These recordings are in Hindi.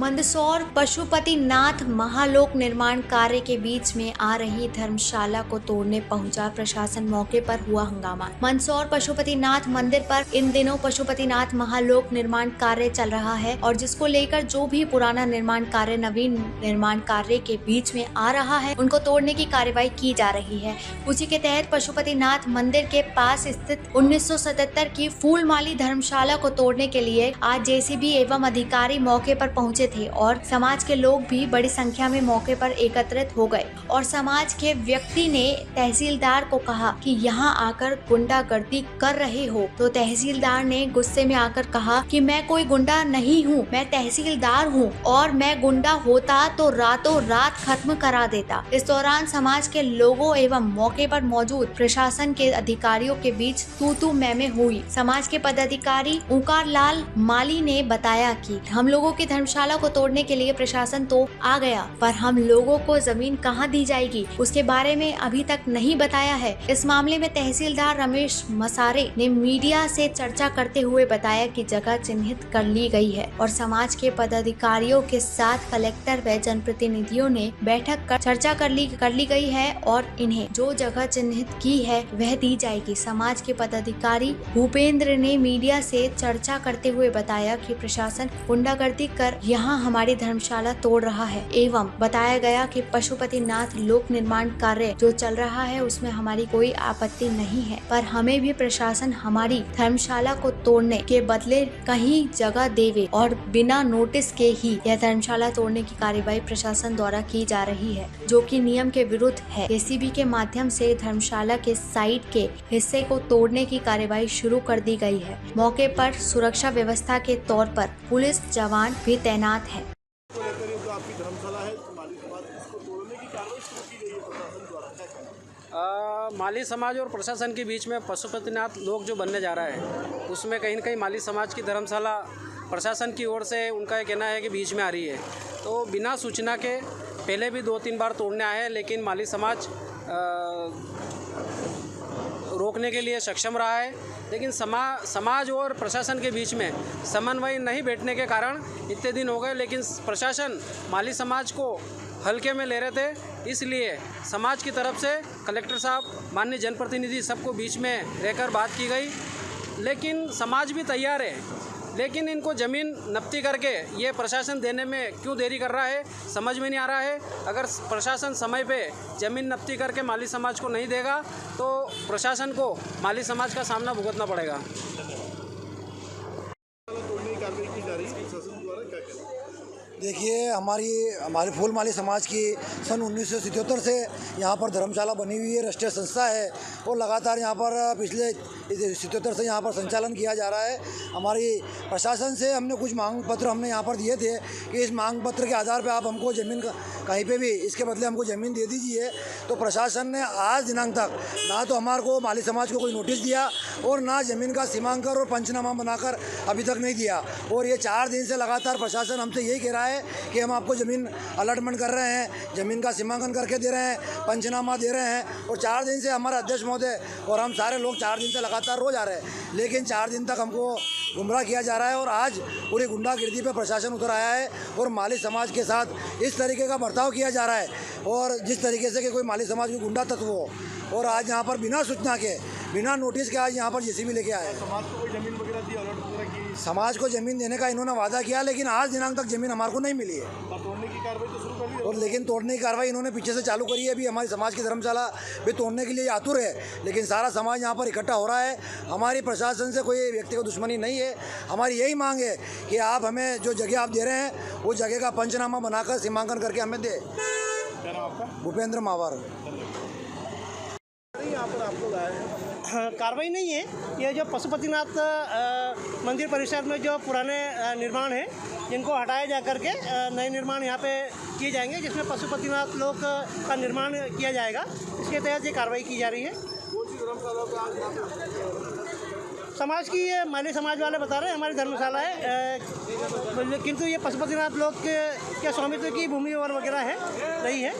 मंदसौर पशुपतिनाथ महालोक निर्माण कार्य के बीच में आ रही धर्मशाला को तोड़ने पहुंचा प्रशासन। मौके पर हुआ हंगामा। मंदसौर पशुपतिनाथ मंदिर पर इन दिनों पशुपतिनाथ महालोक निर्माण कार्य चल रहा है और जिसको लेकर जो भी पुराना निर्माण कार्य नवीन निर्माण कार्य के बीच में आ रहा है उनको तोड़ने की कार्रवाई की जा रही है। उसी के तहत पशुपतिनाथ मंदिर के पास स्थित 1977 की फूलमाली धर्मशाला को तोड़ने के लिए आज जेसीबी एवं अधिकारी मौके पर पहुंचे थे और समाज के लोग भी बड़ी संख्या में मौके पर एकत्रित हो गए और समाज के व्यक्ति ने तहसीलदार को कहा कि यहाँ आकर गुंडागर्दी कर रहे हो, तो तहसीलदार ने गुस्से में आकर कहा कि मैं कोई गुंडा नहीं हूँ, मैं तहसीलदार हूँ और मैं गुंडा होता तो रातों रात खत्म करा देता। इस दौरान समाज के लोगों एवं मौके पर मौजूद प्रशासन के अधिकारियों के बीच तू मैं हुई। समाज के पदाधिकारी ओंकार लाल माली ने बताया कि हम लोगों की धर्मशाला को तोड़ने के लिए प्रशासन तो आ गया, पर हम लोगों को जमीन कहां दी जाएगी उसके बारे में अभी तक नहीं बताया है। इस मामले में तहसीलदार रमेश मसारे ने मीडिया से चर्चा करते हुए बताया कि जगह चिन्हित कर ली गई है और समाज के पदाधिकारियों के साथ कलेक्टर व जनप्रतिनिधियों ने बैठक कर चर्चा कर ली गई है और इन्हें जो जगह चिन्हित की है वह दी जाएगी। समाज के पदाधिकारी भूपेंद्र ने मीडिया से चर्चा करते हुए बताया कि प्रशासन गुंडागर्दी कर यहाँ हमारी धर्मशाला तोड़ रहा है एवं बताया गया कि पशुपतिनाथ लोक निर्माण कार्य जो चल रहा है उसमें हमारी कोई आपत्ति नहीं है, पर हमें भी प्रशासन हमारी धर्मशाला को तोड़ने के बदले कहीं जगह देवे और बिना नोटिस के ही यह धर्मशाला तोड़ने की कार्यवाही प्रशासन द्वारा की जा रही है, जो कि नियम के विरुद्ध है। जेसीबी के माध्यम से धर्मशाला के साइड के हिस्से को तोड़ने की कार्यवाही शुरू कर दी गई है। मौके पर सुरक्षा व्यवस्था के तौर पर पुलिस जवान भी तैनात है। आपकी धर्मशाला है माली समाज, इसको तोड़ने की कार्रवाई शुरू की गई है प्रशासन द्वारा। माली समाज और प्रशासन के बीच में पशुपतिनाथ लोक जो बनने जा रहा है उसमें कहीं न कहीं माली समाज की धर्मशाला प्रशासन की ओर से उनका ये कहना है कि बीच में आ रही है, तो बिना सूचना के पहले भी 2-3 बार तोड़ने आए हैं, लेकिन माली समाज रोकने के लिए सक्षम रहा है। लेकिन समाज और प्रशासन के बीच में समन्वय नहीं बैठने के कारण इतने दिन हो गए, लेकिन प्रशासन माली समाज को हल्के में ले रहे थे, इसलिए समाज की तरफ से कलेक्टर साहब, माननीय जनप्रतिनिधि सबको बीच में रहकर बात की गई। लेकिन समाज भी तैयार है, लेकिन इनको ज़मीन नप्ती करके ये प्रशासन देने में क्यों देरी कर रहा है समझ में नहीं आ रहा है। अगर प्रशासन समय पे ज़मीन नप्ती करके माली समाज को नहीं देगा तो प्रशासन को माली समाज का सामना भुगतना पड़ेगा। देखिए, हमारी फूलमाली समाज की सन 1977 से यहाँ पर धर्मशाला बनी हुई है, राष्ट्रीय संस्था है और लगातार यहाँ पर पिछले 77 से यहाँ पर संचालन किया जा रहा है। हमारी प्रशासन से हमने कुछ मांग पत्र हमने यहाँ पर दिए थे कि इस मांग पत्र के आधार पर आप हमको ज़मीन कहीं पे भी इसके बदले हमको ज़मीन दे दीजिए, तो प्रशासन ने आज दिनांक तक ना तो हमारे को माली समाज को कोई नोटिस दिया और ना ज़मीन का सीमांकन और पंचनामा बनाकर अभी तक नहीं दिया। और ये 4 दिन से लगातार प्रशासन हमसे यही कह रहा है कि हम आपको ज़मीन अलॉटमेंट कर रहे हैं, ज़मीन का सीमांकन करके दे रहे हैं, पंचनामा दे रहे हैं। और 4 दिन से हमारे अध्यक्ष महोदय और हम सारे लोग 4 दिन से लगातार रोज आ रहे हैं, लेकिन 4 दिन तक हमको गुमराह किया जा रहा है। और आज पूरी गुंडागिर्दी पे प्रशासन उतर आया है और माली समाज के साथ इस तरीके का बर्ताव किया जा रहा है और जिस तरीके से कि कोई माली समाज की गुंडा तत्व हो। और आज यहाँ पर बिना सूचना के, बिना नोटिस के आज यहाँ पर जेसीबी लेके आए। समाज को कोई ज़मीन वगैरह दी, अलॉट वगैरह की? समाज को ज़मीन देने का इन्होंने वादा किया, लेकिन आज दिनांक तक ज़मीन हमारे को नहीं मिली है। तोड़ने की कार्रवाई तो शुरू कर दी और लेकिन तोड़ने की कार्रवाई इन्होंने पीछे से चालू करी है। अभी हमारी समाज की धर्मशाला भी तोड़ने के लिए आतुर है, लेकिन सारा समाज यहाँ पर इकट्ठा हो रहा है। हमारी प्रशासन से कोई व्यक्तिगत दुश्मनी नहीं है। हमारी यही मांग है कि आप हमें जो जगह आप दे रहे हैं वो जगह का पंचनामा बनाकर सीमांकन करके हमें दे। क्या नाम आपका? भूपेंद्र मावर। यहाँ पर आप लोग आए हैं, कार्रवाई नहीं है। ये जो पशुपतिनाथ मंदिर परिसर में जो पुराने निर्माण हैं जिनको हटाया जा करके नए निर्माण यहाँ पे किए जाएंगे, जिसमें पशुपतिनाथ लोक का निर्माण किया जाएगा। इसके तहत ये कार्रवाई की जा रही है। कौन सी धर्मशाला पे आज यहाँ पे समाज की ये माली समाज वाले बता रहे हैं हमारी धर्मशाला है, किंतु ये पशुपतिनाथ लोक के स्वामित्व की भूमि और वगैरह है नहीं है,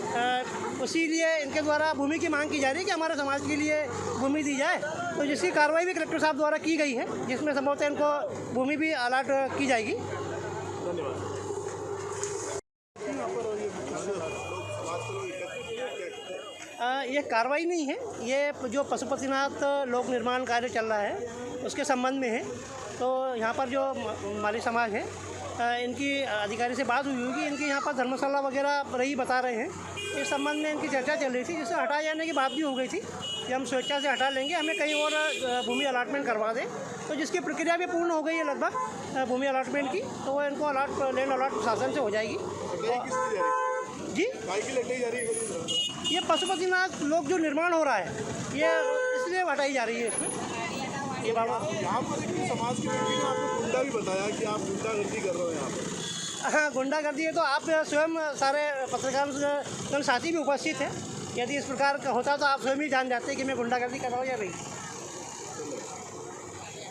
इसीलिए इनके द्वारा भूमि की मांग की जा रही है कि हमारे समाज के लिए भूमि दी जाए। तो जिसकी कार्रवाई भी कलेक्टर साहब द्वारा की गई है, जिसमें संभवतः इनको भूमि भी अलॉट की जाएगी। धन्यवाद। ये कार्रवाई नहीं है, ये जो पशुपतिनाथ लोक निर्माण कार्य चल रहा है उसके संबंध में है। तो यहाँ पर जो माली समाज है इनकी अधिकारी से बात हुई होगी, इनकी यहाँ पर धर्मशाला वगैरह रही बता रहे हैं, इस संबंध में इनकी चर्चा चल रही थी, जिससे हटाए जाने की बात भी हो गई थी कि हम स्वेच्छा से हटा लेंगे, हमें कहीं और भूमि अलाटमेंट करवा दें। तो जिसकी प्रक्रिया भी पूर्ण हो गई है लगभग भूमि अलाटमेंट की, तो वो इनको लैंड अलॉट प्रशासन से हो जाएगी। जी ये पशुपतिनाथ लोक जो निर्माण हो रहा है ये इसलिए हटाई जा रही है इसमें। ये बाबा यहाँ पर एक समाज के व्यक्ति ने आपको गुंडा भी बताया कि आप गुंडागर्दी कर रहे हो यहाँ पर। हाँ, गुंडागर्दी है तो आप स्वयं सारे पत्रकार साथी भी उपस्थित हैं। यदि इस प्रकार का होता तो आप स्वयं ही जान जाते कि मैं गुंडागर्दी कर रहा हूँ या नहीं।